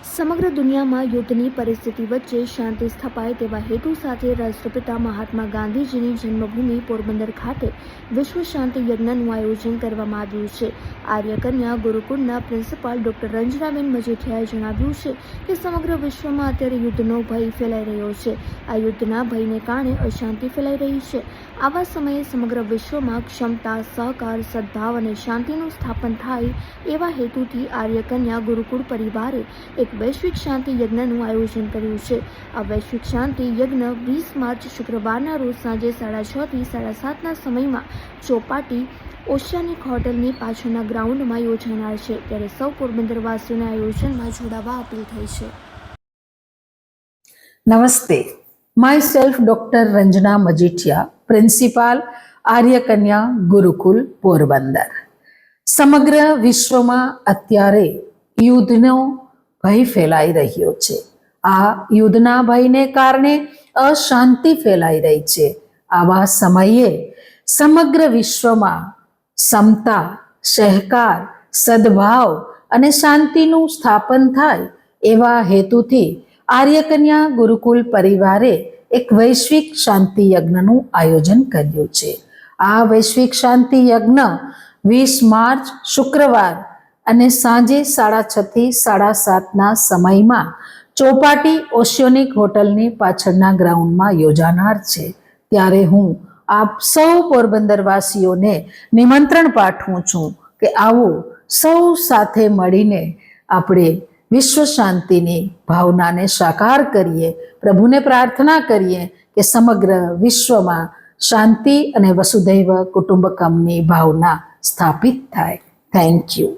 સમગ્ર દુનિયામાં યુદ્ધની પરિસ્થિતિ વચ્ચે શાંતિ સ્થપાય તેવા હેતુ સાથે રાષ્ટ્રપિતા મહાત્મા ગાંધીજીની જન્મભૂમિ પોરબંદર ખાતે વિશ્વ શાંતિ યજ્ઞનું આયોજન કરવામાં આવ્યું છે. આર્યકન્યા ગુરુકુળના પ્રિન્સિપાલ ડોક્ટર રંજનાબેન મજીઠિયાએ જણાવ્યું છે કે સમગ્ર વિશ્વમાં અત્યારે યુદ્ધનો ભય ફેલાઈ રહ્યો છે. આ યુદ્ધના ભયને કારણે અશાંતિ ફેલાઈ રહી છે. આવા સમયે સમગ્ર વિશ્વમાં ક્ષમતા, સહકાર, સદભાવ અને શાંતિનું સ્થાપન થાય એવા હેતુથી આર્યકન્યા ગુરુકુળ પરિવારે એક વૈશ્વિક શાંતિ યજ્ઞનું આયોજન કર્યું છે. આ વૈશ્વિક શાંતિ યજ્ઞ 20 માર્ચ શુક્રવારના રોજ સાંજે 6:30 થી 7:30ના સમયમાં ચોપાટી ઓશિયાનિક હોટલની પાછળના ગ્રાઉન્ડમાં યોજાનાર છે. ત્યારે સૌ પોરબંદરવાસીઓને આયોજનમાં જોડાવા અપીલ થઈ છે. નમસ્તે, myself Dr. Ranjana Majithia, principal Aryakanya Gurukul Porbandar. સમગ્ર વિશ્વમાં અત્યારે યુદ્ધનો ભય ફેલાઈ રહ્યો છે. આ યુદ્ધના ભયને કારણે અશાંતિ ફેલાઈ રહી છે. આવા સમયે સમગ્ર વિશ્વમાં સમતા, સહકાર, સદભાવ અને શાંતિનું સ્થાપન થાય એવા હેતુથી આર્યકન્યા ગુરુકુલ પરિવારે એક વૈશ્વિક શાંતિ યજ્ઞનું આયોજન કર્યું છે. આ વૈશ્વિક શાંતિ યજ્ઞ 20 માર્ચ શુક્રવાર અને સાંજે 6:30 થી 7:30ના સમયમાં ચોપાટી ઓશિયોનિક હોટલની પાછળના ગ્રાઉન્ડમાં યોજાનાર છે. ત્યારે હું આપ સૌ પોરબંદરવાસીઓને નિમંત્રણ પાઠવું છું કે આવો સૌ સાથે મળીને આપણે વિશ્વ શાંતિની ભાવનાને સાકાર કરીએ. પ્રભુને પ્રાર્થના કરીએ કે સમગ્ર વિશ્વમાં શાંતિ અને વસુધૈવ કુટુંબકમની ભાવના સ્થાપિત થાય. Thank you.